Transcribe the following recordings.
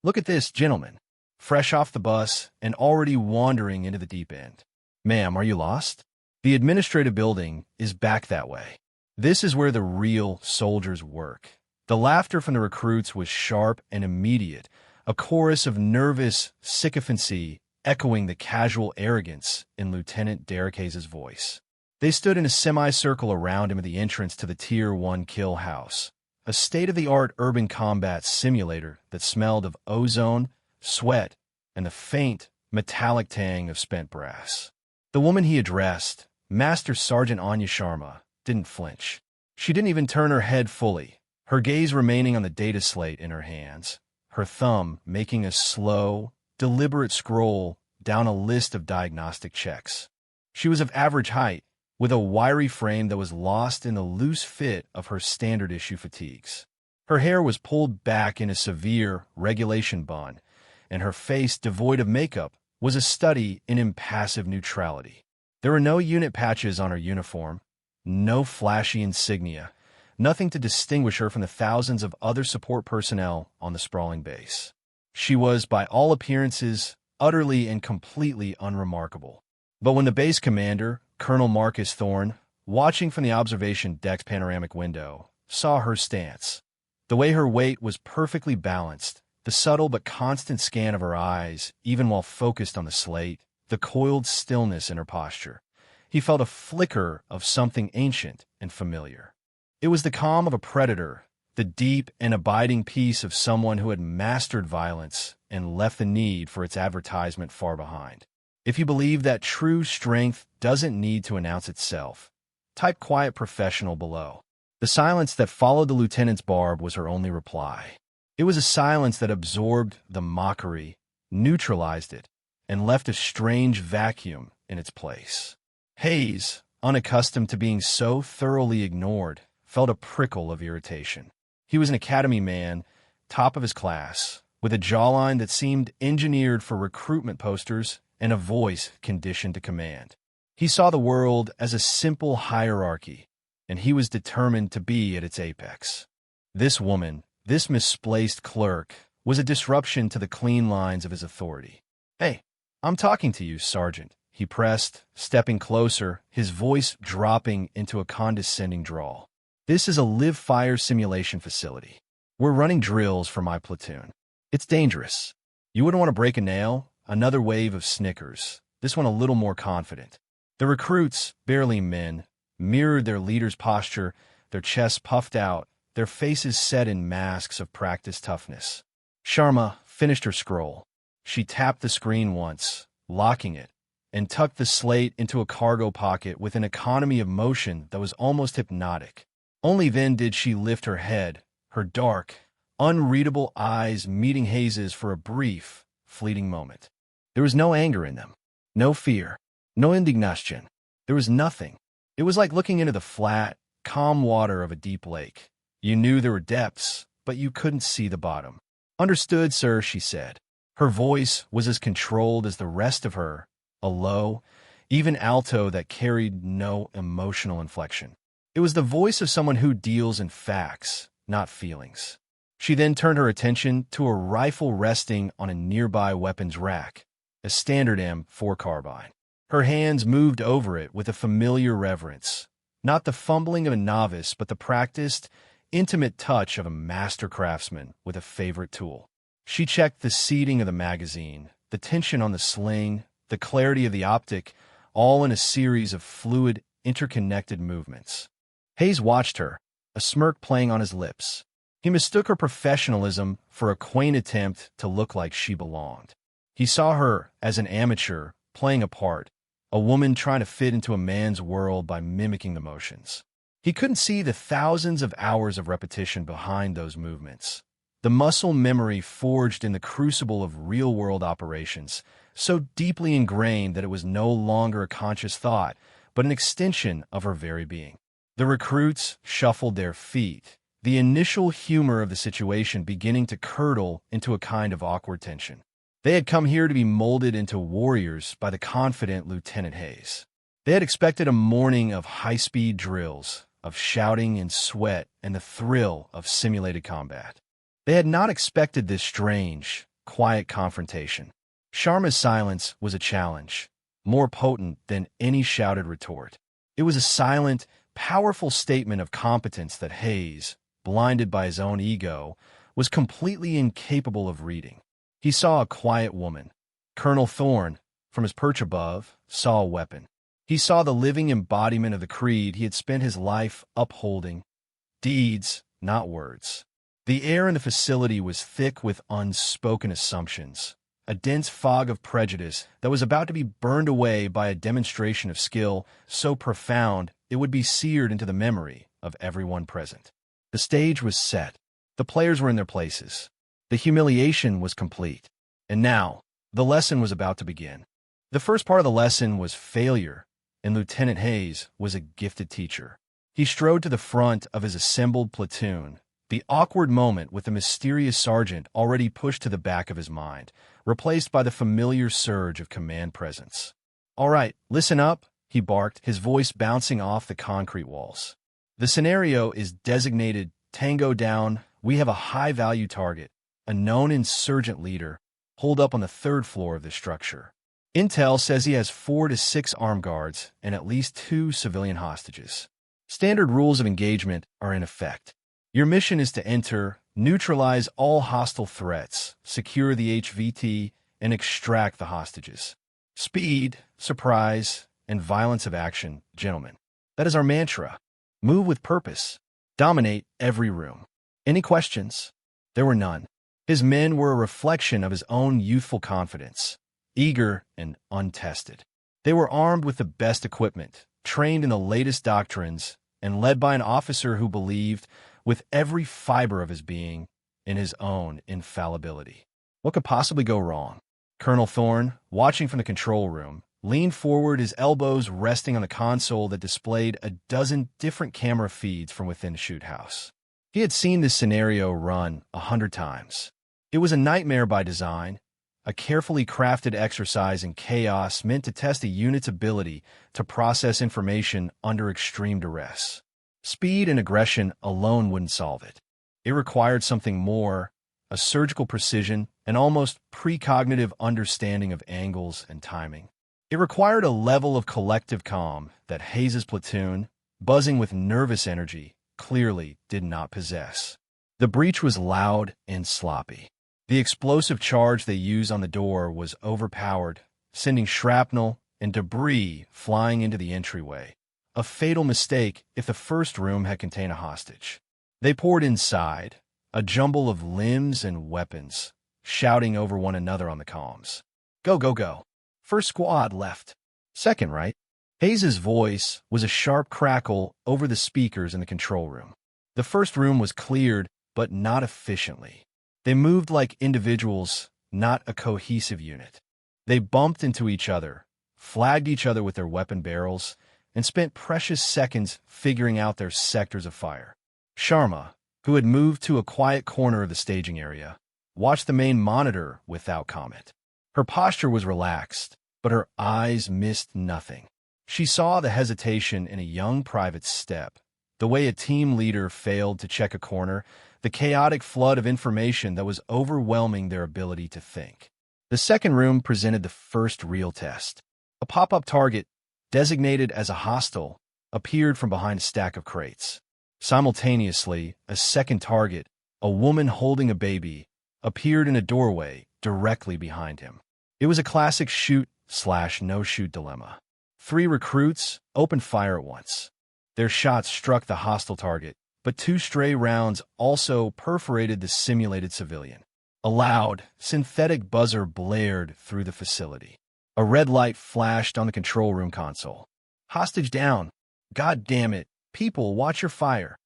Look at this gentleman, fresh off the bus and already wandering into the deep end. Ma'am, are you lost? The administrative building is back that way. This is where the real soldiers work. The laughter from the recruits was sharp and immediate, a chorus of nervous sycophancy echoing the casual arrogance in Lieutenant Derek Hayes' voice. They stood in a semicircle around him at the entrance to the Tier 1 kill house, a state-of-the-art urban combat simulator that smelled of ozone, sweat, and the faint, metallic tang of spent brass. The woman he addressed, Master Sergeant Anya Sharma, didn't flinch. She didn't even turn her head fully, her gaze remaining on the data slate in her hands, her thumb making a slow, deliberate scroll down a list of diagnostic checks. She was of average height, with a wiry frame that was lost in the loose fit of her standard-issue fatigues. Her hair was pulled back in a severe regulation bun, and her face, devoid of makeup, was a study in impassive neutrality. There were no unit patches on her uniform, no flashy insignia, nothing to distinguish her from the thousands of other support personnel on the sprawling base. She was, by all appearances, utterly and completely unremarkable. But when the base commander, Colonel Marcus Thorne, watching from the observation deck's panoramic window, saw her stance, the way her weight was perfectly balanced, the subtle but constant scan of her eyes, even while focused on the slate, the coiled stillness in her posture, he felt a flicker of something ancient and familiar. It was the calm of a predator, the deep and abiding peace of someone who had mastered violence and left the need for its advertisement far behind. If you believe that true strength doesn't need to announce itself, type quiet professional below. The silence that followed the lieutenant's barb was her only reply. It was a silence that absorbed the mockery, neutralized it, and left a strange vacuum in its place. Hayes, unaccustomed to being so thoroughly ignored, felt a prickle of irritation. He was an academy man, top of his class, with a jawline that seemed engineered for recruitment posters and a voice conditioned to command. He saw the world as a simple hierarchy, and he was determined to be at its apex. This woman, this misplaced clerk, was a disruption to the clean lines of his authority. "Hey, I'm talking to you, Sergeant," he pressed, stepping closer, his voice dropping into a condescending drawl. "This is a live-fire simulation facility. We're running drills for my platoon. It's dangerous. You wouldn't want to break a nail." Another wave of snickers, this one a little more confident. The recruits, barely men, mirrored their leader's posture, their chests puffed out, their faces set in masks of practiced toughness. Sharma finished her scroll. She tapped the screen once, locking it, and tucked the slate into a cargo pocket with an economy of motion that was almost hypnotic. Only then did she lift her head, her dark, unreadable eyes meeting Hayes's for a brief, fleeting moment. There was no anger in them, no fear, no indignation. There was nothing. It was like looking into the flat, calm water of a deep lake. You knew there were depths, but you couldn't see the bottom. "Understood, sir," she said. Her voice was as controlled as the rest of her, a low, even alto that carried no emotional inflection. It was the voice of someone who deals in facts, not feelings. She then turned her attention to a rifle resting on a nearby weapons rack, a standard M4 carbine. Her hands moved over it with a familiar reverence, not the fumbling of a novice, but the practiced, intimate touch of a master craftsman with a favorite tool. She checked the seating of the magazine, the tension on the sling, the clarity of the optic, all in a series of fluid, interconnected movements. Hayes watched her, a smirk playing on his lips. He mistook her professionalism for a quaint attempt to look like she belonged. He saw her as an amateur playing a part, a woman trying to fit into a man's world by mimicking the motions. He couldn't see the thousands of hours of repetition behind those movements, the muscle memory forged in the crucible of real-world operations, so deeply ingrained that it was no longer a conscious thought, but an extension of her very being. The recruits shuffled their feet, the initial humor of the situation beginning to curdle into a kind of awkward tension. They had come here to be molded into warriors by the confident Lieutenant Hayes. They had expected a morning of high-speed drills, of shouting and sweat and the thrill of simulated combat. They had not expected this strange, quiet confrontation. Sharma's silence was a challenge, more potent than any shouted retort. It was a silent, powerful statement of competence that Hayes, blinded by his own ego, was completely incapable of reading. He saw a quiet woman. Colonel Thorne, from his perch above, saw a weapon. He saw the living embodiment of the creed he had spent his life upholding. Deeds, not words. The air in the facility was thick with unspoken assumptions, a dense fog of prejudice that was about to be burned away by a demonstration of skill so profound it would be seared into the memory of everyone present. The stage was set. The players were in their places. The humiliation was complete. And now, the lesson was about to begin. The first part of the lesson was failure, and Lieutenant Hayes was a gifted teacher. He strode to the front of his assembled platoon, the awkward moment with the mysterious sergeant already pushed to the back of his mind, replaced by the familiar surge of command presence. "All right, listen up," he barked, his voice bouncing off the concrete walls. "The scenario is designated Tango Down. We have a high-value target, a known insurgent leader, holed up on the third floor of this structure. Intel says he has 4 to 6 armed guards and at least 2 civilian hostages. Standard rules of engagement are in effect. Your mission is to enter, neutralize all hostile threats, secure the HVT, and extract the hostages. Speed, surprise, and violence of action, gentlemen. That is our mantra. Move with purpose. Dominate every room." Any questions? There were none. His men were a reflection of his own youthful confidence, eager and untested. They were armed with the best equipment, trained in the latest doctrines, and led by an officer who believed, with every fiber of his being, in his own infallibility. What could possibly go wrong? Colonel Thorne, watching from the control room, leaned forward, his elbows resting on the console that displayed a dozen different camera feeds from within the shoot house. He had seen this scenario run 100 times. It was a nightmare by design, a carefully crafted exercise in chaos meant to test a unit's ability to process information under extreme duress. Speed and aggression alone wouldn't solve it. It required something more, a surgical precision, an almost precognitive understanding of angles and timing. It required a level of collective calm that Hayes's platoon, buzzing with nervous energy, clearly did not possess. The breach was loud and sloppy. The explosive charge they used on the door was overpowered, sending shrapnel and debris flying into the entryway. A fatal mistake if the first room had contained a hostage. They poured inside, a jumble of limbs and weapons, shouting over one another on the comms. "Go, go, go. First squad left. Second, right?" Hayes's voice was a sharp crackle over the speakers in the control room. The first room was cleared, but not efficiently. They moved like individuals, not a cohesive unit. They bumped into each other, flagged each other with their weapon barrels, and spent precious seconds figuring out their sectors of fire. Sharma, who had moved to a quiet corner of the staging area, watched the main monitor without comment. Her posture was relaxed, but her eyes missed nothing. She saw the hesitation in a young private's step, the way a team leader failed to check a corner, the chaotic flood of information that was overwhelming their ability to think. The second room presented the first real test. A pop-up target, designated as a hostile, appeared from behind a stack of crates. Simultaneously, a second target, a woman holding a baby, appeared in a doorway directly behind him. It was a classic shoot/no-shoot dilemma. 3 recruits opened fire at once. Their shots struck the hostile target, but 2 stray rounds also perforated the simulated civilian. A loud, synthetic buzzer blared through the facility. A red light flashed on the control room console. "Hostage down. God damn it. People, watch your fire."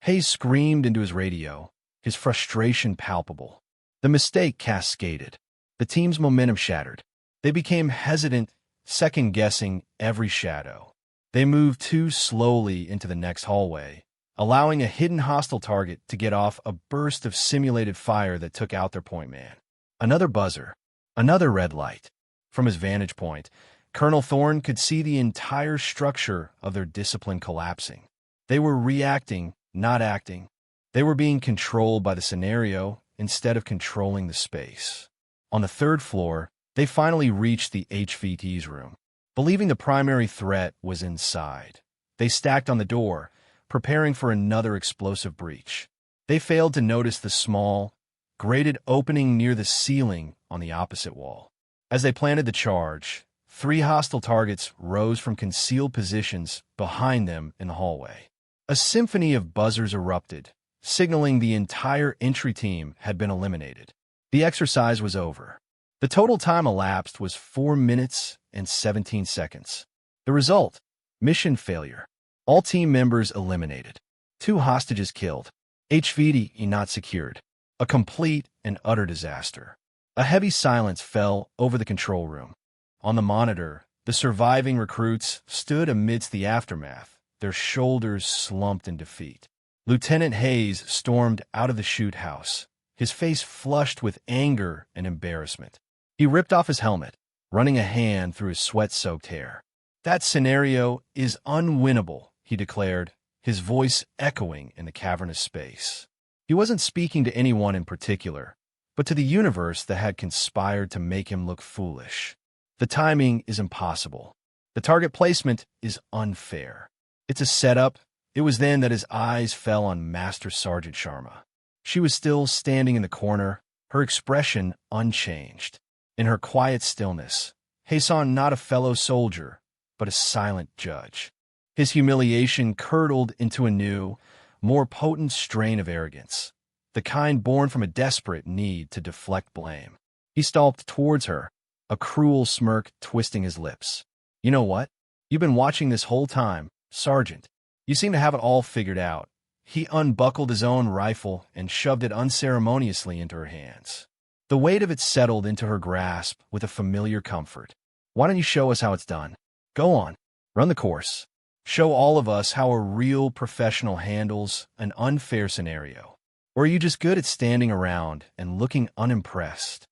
Hayes screamed into his radio, his frustration palpable. The mistake cascaded. The team's momentum shattered. They became hesitant, second-guessing every shadow. They moved too slowly into the next hallway, allowing a hidden hostile target to get off a burst of simulated fire that took out their point man. Another buzzer. Another red light. From his vantage point, Colonel Thorne could see the entire structure of their discipline collapsing. They were reacting, not acting. They were being controlled by the scenario instead of controlling the space. On the third floor, they finally reached the HVT's room. Believing the primary threat was inside, they stacked on the door, preparing for another explosive breach. They failed to notice the small, grated opening near the ceiling on the opposite wall. As they planted the charge, 3 hostile targets rose from concealed positions behind them in the hallway. A symphony of buzzers erupted, signaling the entire entry team had been eliminated. The exercise was over. The total time elapsed was 4 minutes and 17 seconds. The result: mission failure. All team members eliminated. 2 hostages killed. HVT not secured. A complete and utter disaster. A heavy silence fell over the control room. On the monitor, the surviving recruits stood amidst the aftermath, their shoulders slumped in defeat. Lieutenant Hayes stormed out of the shoot house, his face flushed with anger and embarrassment. He ripped off his helmet, running a hand through his sweat-soaked hair. "That scenario is unwinnable," he declared, his voice echoing in the cavernous space. He wasn't speaking to anyone in particular, but to the universe that had conspired to make him look foolish. The timing is impossible. The target placement is unfair. It's a setup. It was then that his eyes fell on Master Sergeant Sharma. She was still standing in the corner, her expression unchanged. In her quiet stillness, he saw not a fellow soldier, but a silent judge. His humiliation curdled into a new, more potent strain of arrogance, the kind born from a desperate need to deflect blame. He stalked towards her, a cruel smirk twisting his lips. "You know what? You've been watching this whole time, Sergeant. You seem to have it all figured out." He unbuckled his own rifle and shoved it unceremoniously into her hands. The weight of it settled into her grasp with a familiar comfort. "Why don't you show us how it's done? Go on, run the course. Show all of us how a real professional handles an unfair scenario. Or are you just good at standing around and looking unimpressed?"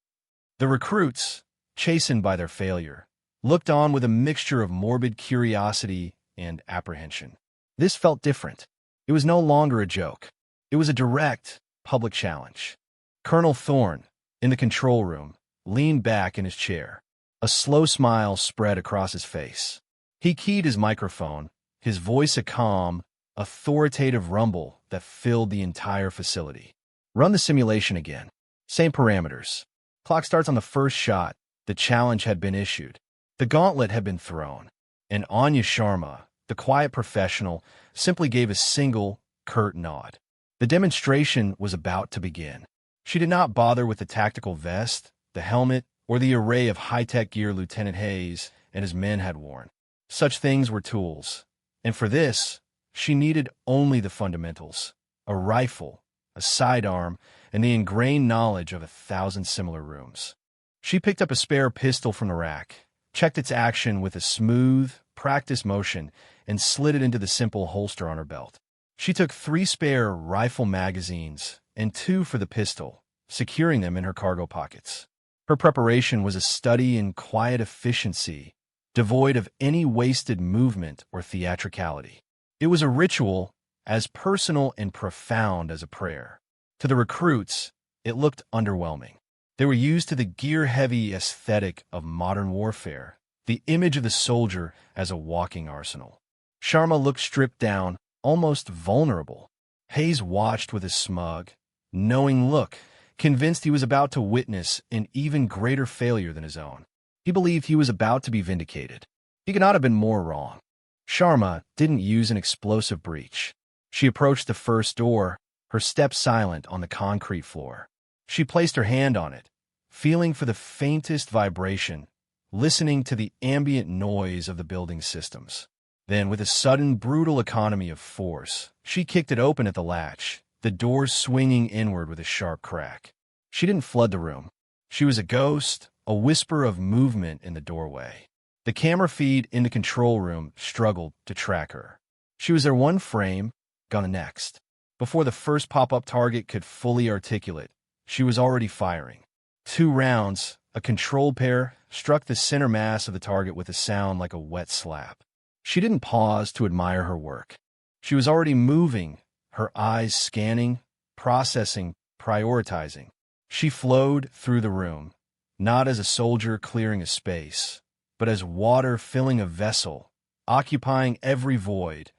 The recruits, chastened by their failure, looked on with a mixture of morbid curiosity and apprehension. This felt different. It was no longer a joke. It was a direct, public challenge. Colonel Thorne, in the control room, leaned back in his chair. A slow smile spread across his face. He keyed his microphone, his voice a calm, authoritative rumble that filled the entire facility. "Run the simulation again. Same parameters. Clock starts on the first shot." The challenge had been issued. The gauntlet had been thrown. And Anya Sharma, the quiet professional, simply gave a single, curt nod. The demonstration was about to begin. She did not bother with the tactical vest, the helmet, or the array of high-tech gear Lieutenant Hayes and his men had worn. Such things were tools. And for this, she needed only the fundamentals: a rifle, a sidearm, and the ingrained knowledge of 1,000 similar rooms. She picked up a spare pistol from the rack, checked its action with a smooth, practiced motion, and slid it into the simple holster on her belt. She took 3 spare rifle magazines and 2 for the pistol, securing them in her cargo pockets. Her preparation was a study in quiet efficiency, devoid of any wasted movement or theatricality. It was a ritual as personal and profound as a prayer. To the recruits, it looked underwhelming. They were used to the gear-heavy aesthetic of modern warfare, the image of the soldier as a walking arsenal. Sharma looked stripped down, almost vulnerable. Hayes watched with a smug, knowing look, convinced he was about to witness an even greater failure than his own. He believed he was about to be vindicated. He could not have been more wrong. Sharma didn't use an explosive breach. She approached the first door, her steps silent on the concrete floor. She placed her hand on it, feeling for the faintest vibration, listening to the ambient noise of the building's systems. Then, with a sudden, brutal economy of force, she kicked it open at the latch, the door swinging inward with a sharp crack. She didn't flood the room. She was a ghost, a whisper of movement in the doorway. The camera feed in the control room struggled to track her. She was there one frame, gone the next. Before the first pop-up target could fully articulate, she was already firing. 2 rounds, a controlled pair, struck the center mass of the target with a sound like a wet slap. She didn't pause to admire her work. She was already moving, her eyes scanning, processing, prioritizing. She flowed through the room, not as a soldier clearing a space, but as water filling a vessel, occupying every void,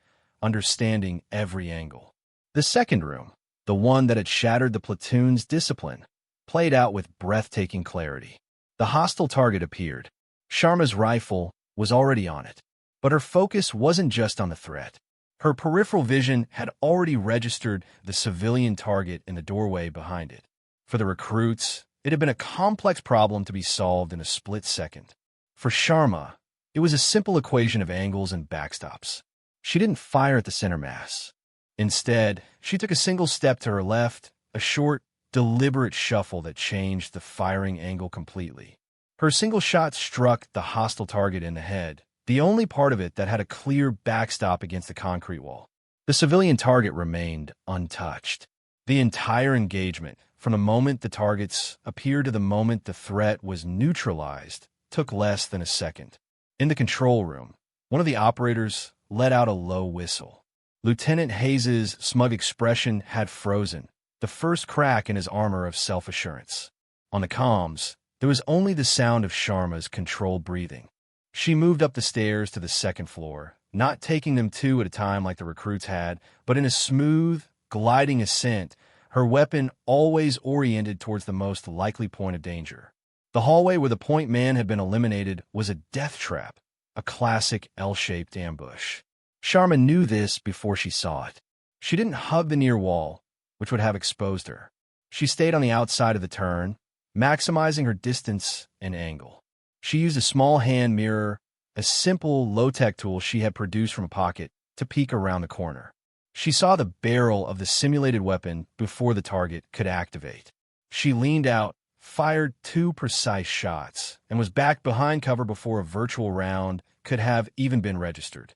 understanding every angle. The second room, the one that had shattered the platoon's discipline, played out with breathtaking clarity. The hostile target appeared. Sharma's rifle was already on it, but her focus wasn't just on the threat. Her peripheral vision had already registered the civilian target in the doorway behind it. For the recruits, it had been a complex problem to be solved in a split second. For Sharma, it was a simple equation of angles and backstops. She didn't fire at the center mass. Instead, she took a single step to her left, a short, deliberate shuffle that changed the firing angle completely. Her single shot struck the hostile target in the head, the only part of it that had a clear backstop against the concrete wall. The civilian target remained untouched. The entire engagement, from the moment the targets appeared to the moment the threat was neutralized, took less than a second. In the control room, one of the operators let out a low whistle. Lieutenant Hayes's smug expression had frozen, the first crack in his armor of self-assurance. On the comms, there was only the sound of Sharma's controlled breathing. She moved up the stairs to the second floor, not taking them two at a time like the recruits had, but in a smooth, gliding ascent, her weapon always oriented towards the most likely point of danger. The hallway where the point man had been eliminated was a death trap, a classic L-shaped ambush. Sharma knew this before she saw it. She didn't hug the near wall, which would have exposed her. She stayed on the outside of the turn, maximizing her distance and angle. She used a small hand mirror, a simple low-tech tool she had produced from a pocket, to peek around the corner. She saw the barrel of the simulated weapon before the target could activate. She leaned out, fired 2 precise shots, and was back behind cover before a virtual round could have even been registered.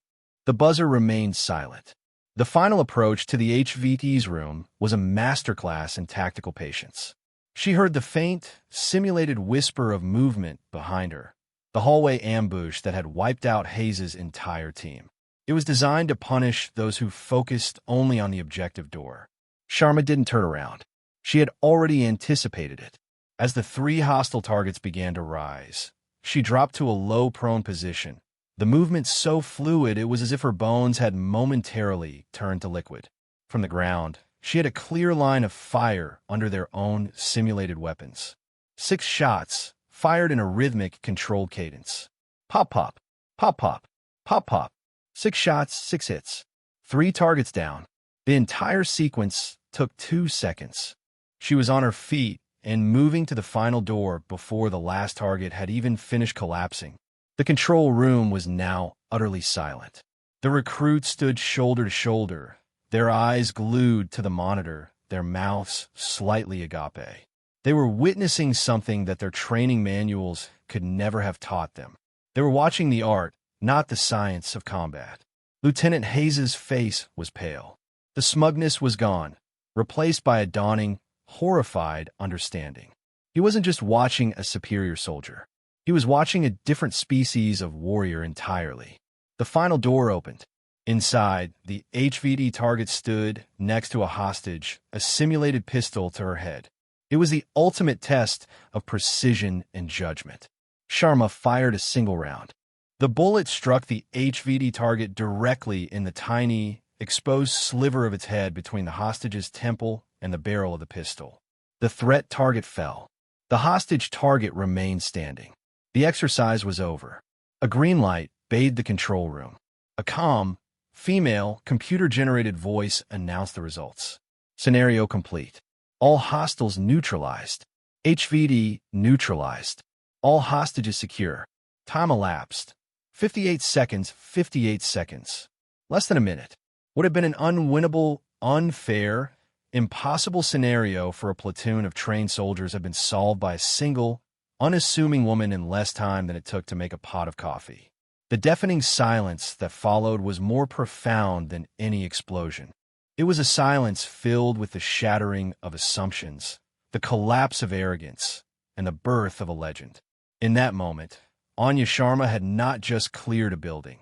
The buzzer remained silent. The final approach to the HVT's room was a masterclass in tactical patience. She heard the faint, simulated whisper of movement behind her, the hallway ambush that had wiped out Hayes's entire team. It was designed to punish those who focused only on the objective door. Sharma didn't turn around. She had already anticipated it. As the 3 hostile targets began to rise, she dropped to a low prone position, the movement so fluid it was as if her bones had momentarily turned to liquid. From the ground, she had a clear line of fire under their own simulated weapons. 6 shots, fired in a rhythmic, controlled cadence. Pop, pop, pop, pop, pop, pop. 6 shots, 6 hits. 3 targets down. The entire sequence took 2 seconds. She was on her feet and moving to the final door before the last target had even finished collapsing. The control room was now utterly silent. The recruits stood shoulder to shoulder, their eyes glued to the monitor, their mouths slightly agape. They were witnessing something that their training manuals could never have taught them. They were watching the art, not the science of combat. Lieutenant Hayes's face was pale. The smugness was gone, replaced by a dawning, horrified understanding. He wasn't just watching a superior soldier. He was watching a different species of warrior entirely. The final door opened. Inside, the HVD target stood next to a hostage, a simulated pistol to her head. It was the ultimate test of precision and judgment. Sharma fired a single round. The bullet struck the HVD target directly in the tiny, exposed sliver of its head between the hostage's temple and the barrel of the pistol. The threat target fell. The hostage target remained standing. The exercise was over. A green light bathed the control room. A calm, female, computer-generated voice announced the results. Scenario complete. All hostiles neutralized. HVD neutralized. All hostages secure. Time elapsed. 58 seconds, 58 seconds. Less than a minute. Would have been an unwinnable, unfair, impossible scenario for a platoon of trained soldiers had been solved by a single, unassuming woman in less time than it took to make a pot of coffee. The deafening silence that followed was more profound than any explosion. It was a silence filled with the shattering of assumptions, the collapse of arrogance, and the birth of a legend. In that moment, Anya Sharma had not just cleared a building.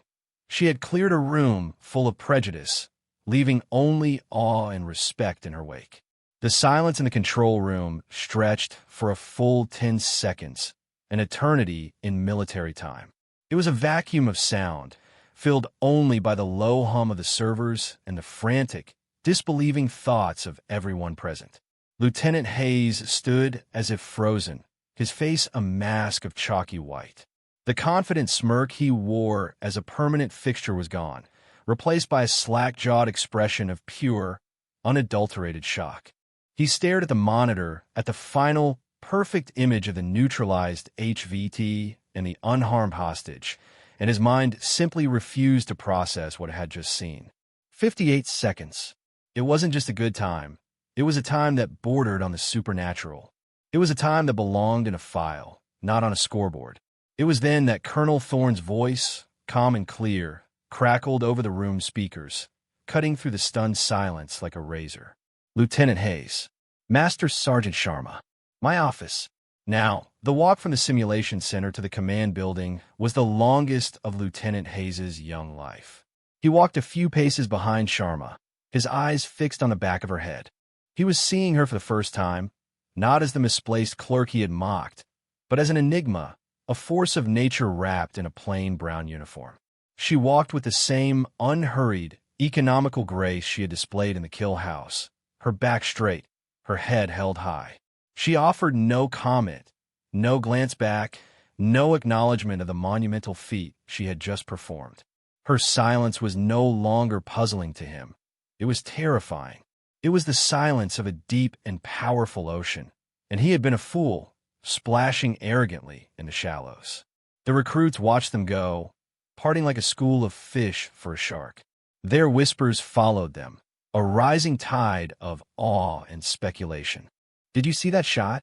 She had cleared a room full of prejudice, leaving only awe and respect in her wake. The silence in the control room stretched for a full 10 seconds, an eternity in military time. It was a vacuum of sound, filled only by the low hum of the servers and the frantic, disbelieving thoughts of everyone present. Lieutenant Hayes stood as if frozen, his face a mask of chalky white. The confident smirk he wore as a permanent fixture was gone, replaced by a slack-jawed expression of pure, unadulterated shock. He stared at the monitor, at the final, perfect image of the neutralized HVT and the unharmed hostage, and his mind simply refused to process what it had just seen. 58 seconds. It wasn't just a good time. It was a time that bordered on the supernatural. It was a time that belonged in a file, not on a scoreboard. It was then that Colonel Thorne's voice, calm and clear, crackled over the room's speakers, cutting through the stunned silence like a razor. Lieutenant Hayes. Master Sergeant Sharma. My office. Now, the walk from the simulation center to the command building was the longest of Lieutenant Hayes's young life. He walked a few paces behind Sharma, his eyes fixed on the back of her head. He was seeing her for the first time, not as the misplaced clerk he had mocked, but as an enigma, a force of nature wrapped in a plain brown uniform. She walked with the same unhurried, economical grace she had displayed in the kill house, her back straight, her head held high. She offered no comment, no glance back, no acknowledgement of the monumental feat she had just performed. Her silence was no longer puzzling to him. It was terrifying. It was the silence of a deep and powerful ocean, and he had been a fool, splashing arrogantly in the shallows. The recruits watched them go, parting like a school of fish for a shark. Their whispers followed them, a rising tide of awe and speculation. Did you see that shot?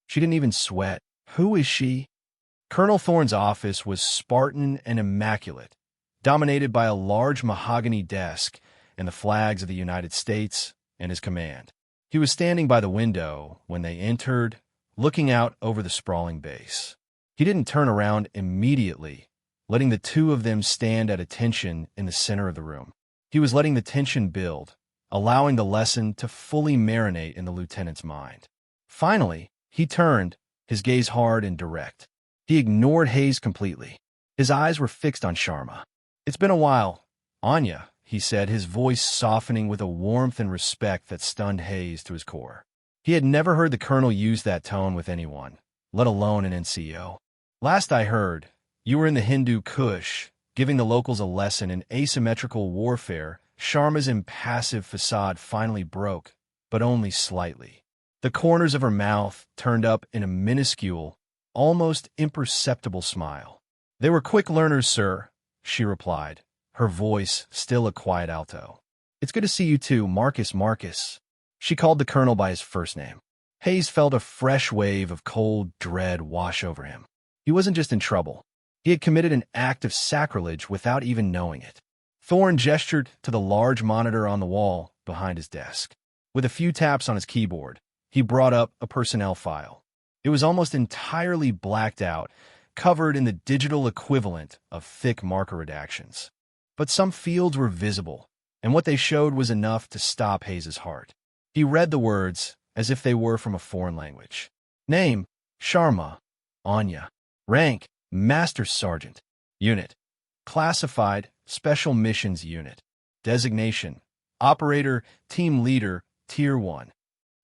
She didn't even sweat. Who is she? Colonel Thorne's office was Spartan and immaculate, dominated by a large mahogany desk and the flags of the United States and his command. He was standing by the window when they entered, looking out over the sprawling base. He didn't turn around immediately, letting the two of them stand at attention in the center of the room. He was letting the tension build, allowing the lesson to fully marinate in the lieutenant's mind. Finally, he turned, his gaze hard and direct. He ignored Hayes completely. His eyes were fixed on Sharma. It's been a while, Anya, he said, his voice softening with a warmth and respect that stunned Hayes to his core. He had never heard the colonel use that tone with anyone, let alone an NCO. Last I heard, you were in the Hindu Kush, giving the locals a lesson in asymmetrical warfare. Sharma's impassive facade finally broke, but only slightly. The corners of her mouth turned up in a minuscule, almost imperceptible smile. They were quick learners, sir, she replied, her voice still a quiet alto. It's good to see you too, Marcus. She called the colonel by his first name. Hayes felt a fresh wave of cold dread wash over him. He wasn't just in trouble. He had committed an act of sacrilege without even knowing it. Thorne gestured to the large monitor on the wall behind his desk. With a few taps on his keyboard, he brought up a personnel file. It was almost entirely blacked out, covered in the digital equivalent of thick marker redactions. But some fields were visible, and what they showed was enough to stop Hayes's heart. He read the words as if they were from a foreign language. Name, Sharma, Anya. Rank, Master Sergeant. Unit, Classified Special Missions Unit. Designation, Operator, Team Leader, Tier 1.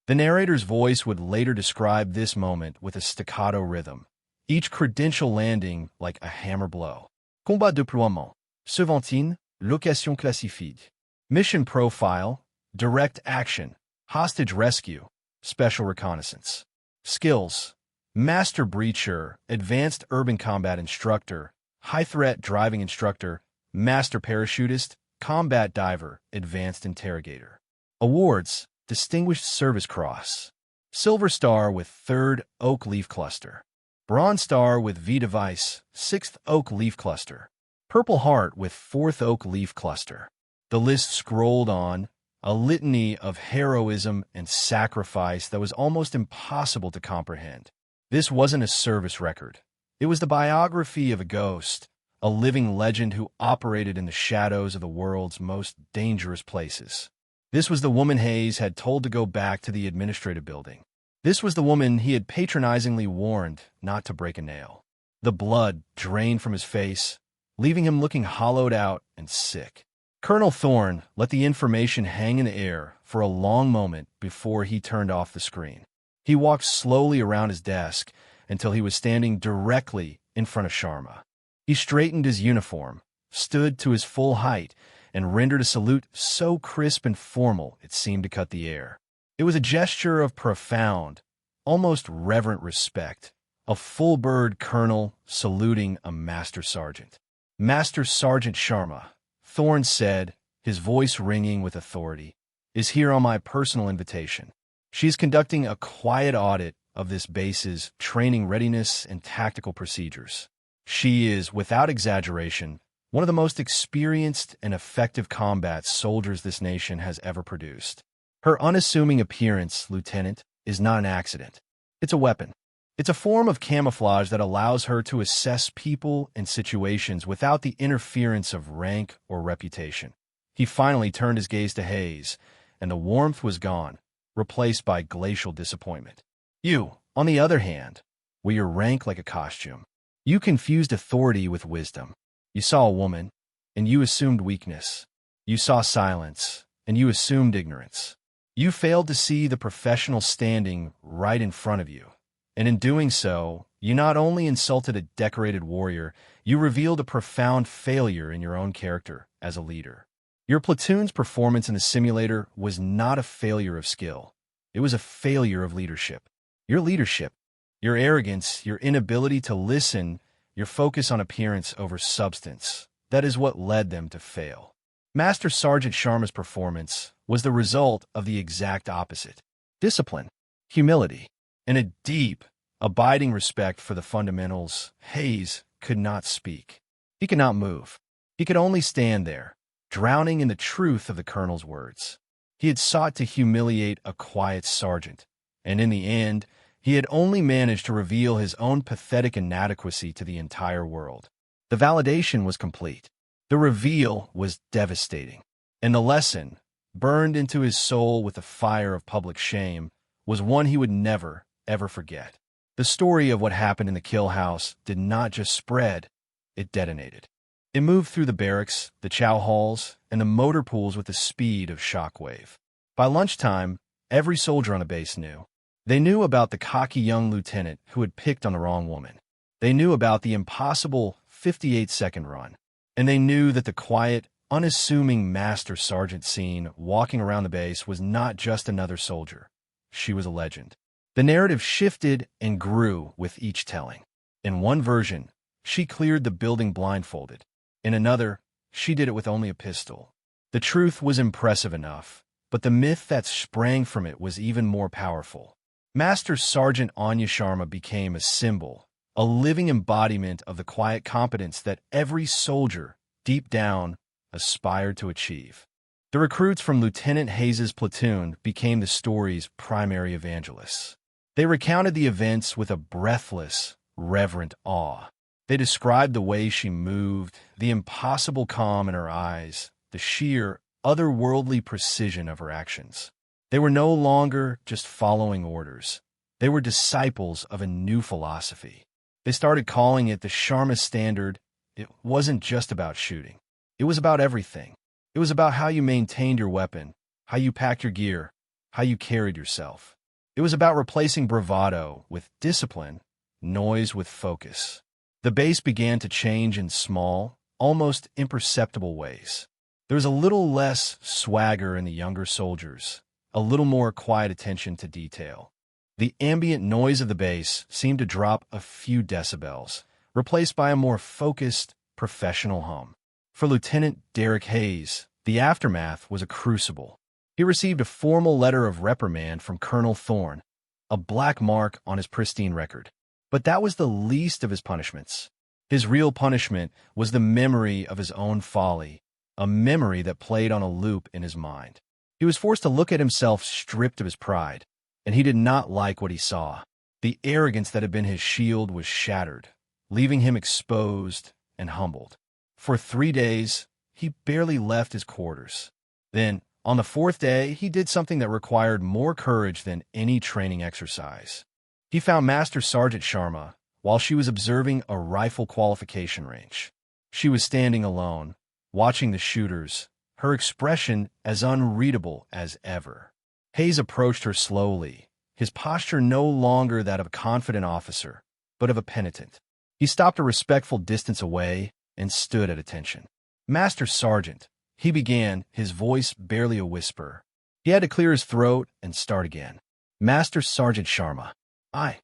The narrator's voice would later describe this moment with a staccato rhythm, each credential landing like a hammer blow. Combat déploiement. Suivantine, location classifiée. Mission profile, direct action, hostage rescue, special reconnaissance. Skills, Master Breacher, Advanced Urban Combat Instructor, High Threat Driving Instructor, Master Parachutist, Combat Diver, Advanced Interrogator. Awards, Distinguished Service Cross. Silver Star with 3rd Oak Leaf Cluster. Bronze Star with V Device, 6th Oak Leaf Cluster. Purple Heart with 4th Oak Leaf Cluster. The list scrolled on, a litany of heroism and sacrifice that was almost impossible to comprehend. This wasn't a service record. It was the biography of a ghost, a living legend who operated in the shadows of the world's most dangerous places. This was the woman Hayes had told to go back to the administrative building. This was the woman he had patronizingly warned not to break a nail. The blood drained from his face, leaving him looking hollowed out and sick. Colonel Thorne let the information hang in the air for a long moment before he turned off the screen. He walked slowly around his desk until he was standing directly in front of Sharma. He straightened his uniform, stood to his full height, and rendered a salute so crisp and formal it seemed to cut the air. It was a gesture of profound, almost reverent respect, a full-bird colonel saluting a master sergeant. Master Sergeant Sharma, Thorne said, his voice ringing with authority, is here on my personal invitation. She is conducting a quiet audit of this base's training readiness and tactical procedures. She is, without exaggeration, one of the most experienced and effective combat soldiers this nation has ever produced. Her unassuming appearance, Lieutenant, is not an accident. It's a weapon. It's a form of camouflage that allows her to assess people and situations without the interference of rank or reputation. He finally turned his gaze to Hayes, and the warmth was gone, replaced by glacial disappointment. You, on the other hand, wear your rank like a costume. You confused authority with wisdom. You saw a woman, and you assumed weakness. You saw silence, and you assumed ignorance. You failed to see the professional standing right in front of you. And in doing so, you not only insulted a decorated warrior, you revealed a profound failure in your own character as a leader. Your platoon's performance in the simulator was not a failure of skill. It was a failure of leadership. Your leadership, your arrogance, your inability to listen, your focus on appearance over substance, that is what led them to fail. Master Sergeant Sharma's performance was the result of the exact opposite. Discipline, humility, and a deep, abiding respect for the fundamentals. Hayes could not speak. He could not move. He could only stand there, drowning in the truth of the colonel's words. He had sought to humiliate a quiet sergeant, and in the end, he had only managed to reveal his own pathetic inadequacy to the entire world. The validation was complete. The reveal was devastating. And the lesson, burned into his soul with the fire of public shame, was one he would never, ever forget. The story of what happened in the kill house did not just spread, it detonated. It moved through the barracks, the chow halls, and the motor pools with the speed of shockwave. By lunchtime, every soldier on the base knew. They knew about the cocky young lieutenant who had picked on the wrong woman. They knew about the impossible 58-second run. And they knew that the quiet, unassuming master sergeant seen walking around the base was not just another soldier. She was a legend. The narrative shifted and grew with each telling. In one version, she cleared the building blindfolded. In another, she did it with only a pistol. The truth was impressive enough, but the myth that sprang from it was even more powerful. Master Sergeant Anya Sharma became a symbol, a living embodiment of the quiet competence that every soldier, deep down, aspired to achieve. The recruits from Lieutenant Hayes's platoon became the story's primary evangelists. They recounted the events with a breathless, reverent awe. They described the way she moved, the impossible calm in her eyes, the sheer, otherworldly precision of her actions. They were no longer just following orders. They were disciples of a new philosophy. They started calling it the Sharma Standard. It wasn't just about shooting. It was about everything. It was about how you maintained your weapon, how you packed your gear, how you carried yourself. It was about replacing bravado with discipline, noise with focus. The base began to change in small, almost imperceptible ways. There was a little less swagger in the younger soldiers, a little more quiet attention to detail. The ambient noise of the base seemed to drop a few decibels, replaced by a more focused, professional hum. For Lieutenant Derek Hayes, the aftermath was a crucible. He received a formal letter of reprimand from Colonel Thorne, a black mark on his pristine record. But that was the least of his punishments. His real punishment was the memory of his own folly, a memory that played on a loop in his mind. He was forced to look at himself stripped of his pride, and he did not like what he saw. The arrogance that had been his shield was shattered, leaving him exposed and humbled. For 3 days, he barely left his quarters. Then, On the fourth day, he did something that required more courage than any training exercise. He found Master Sergeant Sharma while she was observing a rifle qualification range. She was standing alone, watching the shooters, her expression as unreadable as ever. Hayes approached her slowly, his posture no longer that of a confident officer, but of a penitent. He stopped a respectful distance away and stood at attention. "Master Sergeant," he began, his voice barely a whisper. He had to clear his throat and start again. "Master Sergeant Sharma, I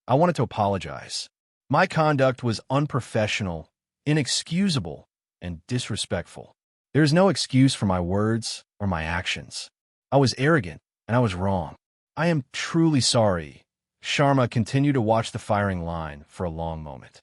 wanted to apologize. My conduct was unprofessional, inexcusable, and disrespectful. There is no excuse for my words or my actions. I was arrogant, and I was wrong. I am truly sorry." Sharma continued to watch the firing line for a long moment.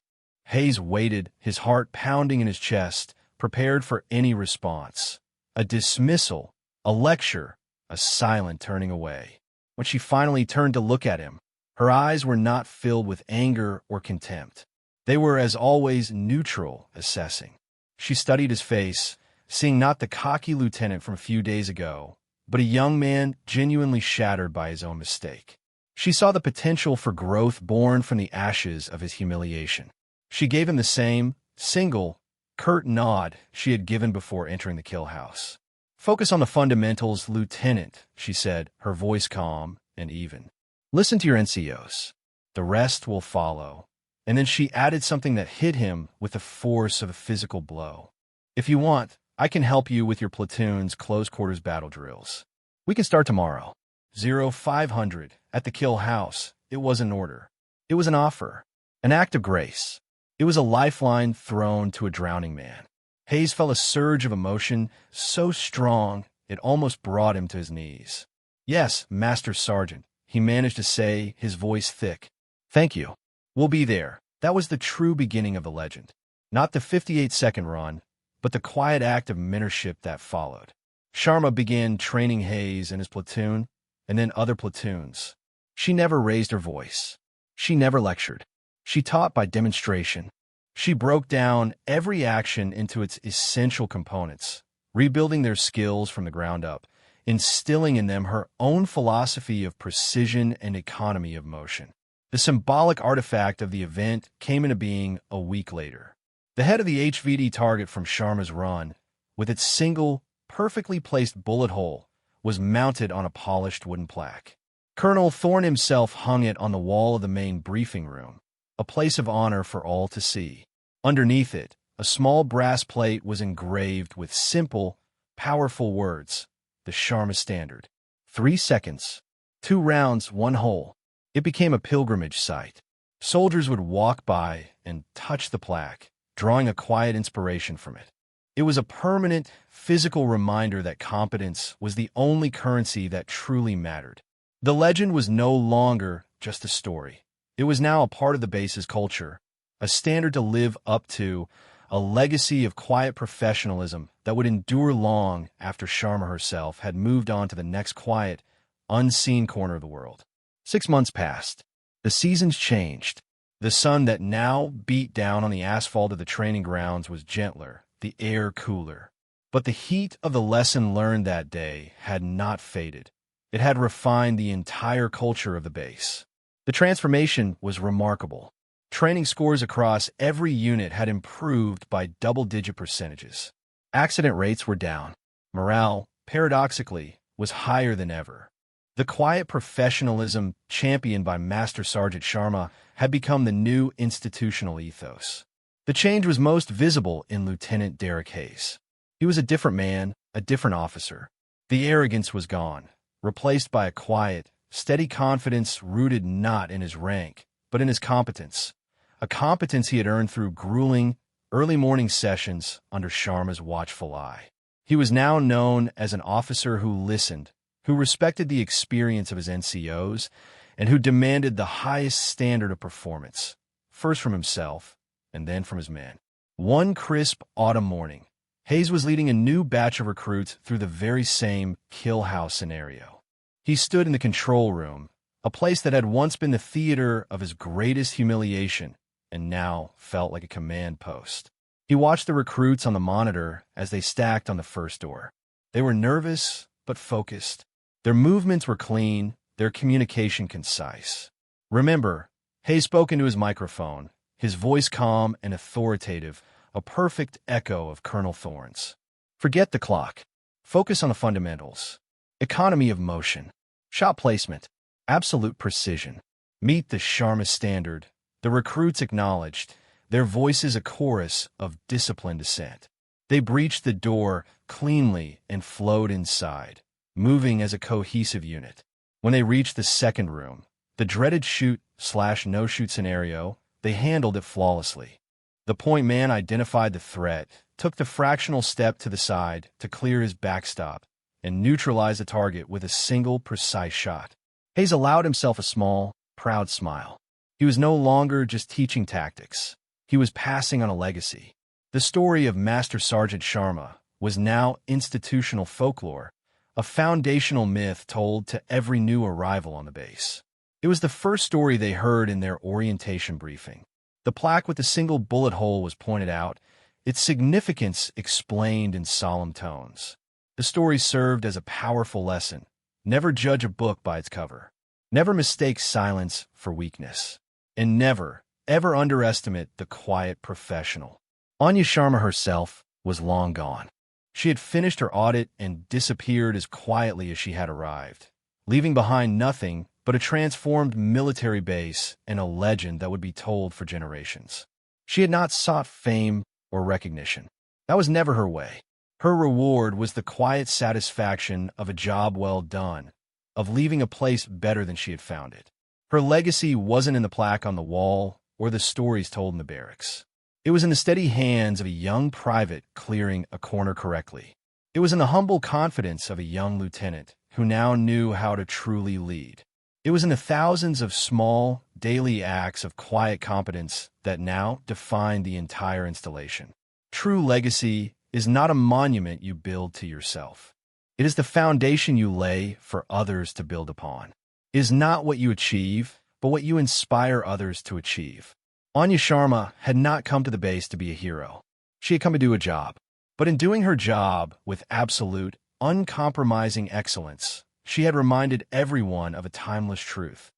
Hayes waited, his heart pounding in his chest, prepared for any response. A dismissal, a lecture, a silent turning away. When she finally turned to look at him, her eyes were not filled with anger or contempt. They were, as always, neutral, assessing. She studied his face, seeing not the cocky lieutenant from a few days ago, but a young man genuinely shattered by his own mistake. She saw the potential for growth born from the ashes of his humiliation. She gave him the same, single, curt nod she had given before entering the kill house. "Focus on the fundamentals, Lieutenant," she said, her voice calm and even. "Listen to your NCOs. The rest will follow." And then she added something that hit him with the force of a physical blow. "If you want, I can help you with your platoon's close-quarters battle drills. We can start tomorrow." 0500 at the kill house. It was an order. It was an offer. An act of grace. It was a lifeline thrown to a drowning man. Hayes felt a surge of emotion so strong it almost brought him to his knees. "Yes, Master Sergeant," he managed to say, his voice thick. "Thank you. We'll be there." That was the true beginning of the legend. Not the 58-second run, but the quiet act of mentorship that followed. Sharma began training Hayes and his platoon, and then other platoons. She never raised her voice. She never lectured. She taught by demonstration. She broke down every action into its essential components, rebuilding their skills from the ground up, instilling in them her own philosophy of precision and economy of motion. The symbolic artifact of the event came into being a week later. The head of the HVD target from Sharma's run, with its single, perfectly placed bullet hole, was mounted on a polished wooden plaque. Colonel Thorne himself hung it on the wall of the main briefing room, a place of honor for all to see. Underneath it, a small brass plate was engraved with simple, powerful words, the Sharma Standard. 3 seconds, 2 rounds, 1 hole. It became a pilgrimage site. Soldiers would walk by and touch the plaque, drawing a quiet inspiration from it. It was a permanent, physical reminder that competence was the only currency that truly mattered. The legend was no longer just a story. It was now a part of the base's culture, a standard to live up to, a legacy of quiet professionalism that would endure long after Sharma herself had moved on to the next quiet, unseen corner of the world. 6 months passed. The seasons changed. The sun that now beat down on the asphalt of the training grounds was gentler, the air cooler. But the heat of the lesson learned that day had not faded. It had refined the entire culture of the base. The transformation was remarkable. Training scores across every unit had improved by double-digit percentages. Accident rates were down. Morale, paradoxically, was higher than ever. The quiet professionalism championed by Master Sergeant Sharma had become the new institutional ethos. The change was most visible in Lieutenant Derek Hayes. He was a different man, a different officer. The arrogance was gone, replaced by a quiet, steady confidence rooted not in his rank, but in his competence, a competence he had earned through grueling, early morning sessions under Sharma's watchful eye. He was now known as an officer who listened, who respected the experience of his NCOs, and who demanded the highest standard of performance, first from himself and then from his men. One crisp autumn morning, Hayes was leading a new batch of recruits through the very same kill house scenario. He stood in the control room, a place that had once been the theater of his greatest humiliation and now felt like a command post. He watched the recruits on the monitor as they stacked on the first door. They were nervous, but focused. Their movements were clean, their communication concise. Remember, Hayes spoke into his microphone, his voice calm and authoritative, a perfect echo of Colonel Thorne's. Forget the clock. Focus on the fundamentals. Economy of motion. Shot placement. Absolute precision. Meet the Sharma standard. The recruits acknowledged, their voices a chorus of disciplined assent. They breached the door cleanly and flowed inside, moving as a cohesive unit. When they reached the second room, the dreaded shoot/no-shoot scenario, they handled it flawlessly. The point man identified the threat, took the fractional step to the side to clear his backstop, and neutralize the target with a single precise shot. Hayes allowed himself a small, proud smile. He was no longer just teaching tactics. He was passing on a legacy. The story of Master Sergeant Sharma was now institutional folklore, a foundational myth told to every new arrival on the base. It was the first story they heard in their orientation briefing. The plaque with the single bullet hole was pointed out, its significance explained in solemn tones. The story served as a powerful lesson. Never judge a book by its cover. Never mistake silence for weakness. And never, ever underestimate the quiet professional. Anya Sharma herself was long gone. She had finished her audit and disappeared as quietly as she had arrived, leaving behind nothing but a transformed military base and a legend that would be told for generations. She had not sought fame or recognition. That was never her way. Her reward was the quiet satisfaction of a job well done, of leaving a place better than she had found it. Her legacy wasn't in the plaque on the wall or the stories told in the barracks. It was in the steady hands of a young private clearing a corner correctly. It was in the humble confidence of a young lieutenant who now knew how to truly lead. It was in the thousands of small, daily acts of quiet competence that now defined the entire installation. True legacy is not a monument you build to yourself. It is the foundation you lay for others to build upon. It is not what you achieve, but what you inspire others to achieve. Anya Sharma had not come to the base to be a hero. She had come to do a job. But in doing her job with absolute, uncompromising excellence, she had reminded everyone of a timeless truth,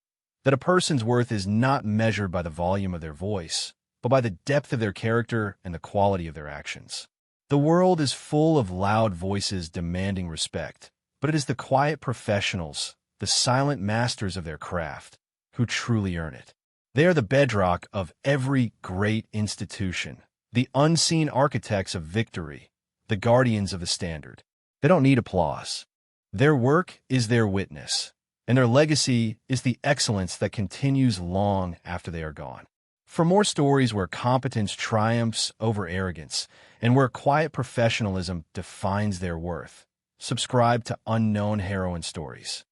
that a person's worth is not measured by the volume of their voice, but by the depth of their character and the quality of their actions. The world is full of loud voices demanding respect, but it is the quiet professionals, the silent masters of their craft, who truly earn it. They are the bedrock of every great institution, the unseen architects of victory, the guardians of the standard. They don't need applause. Their work is their witness, and their legacy is the excellence that continues long after they are gone. For more stories where competence triumphs over arrogance and where quiet professionalism defines their worth, subscribe to Unknown Heroine Stories.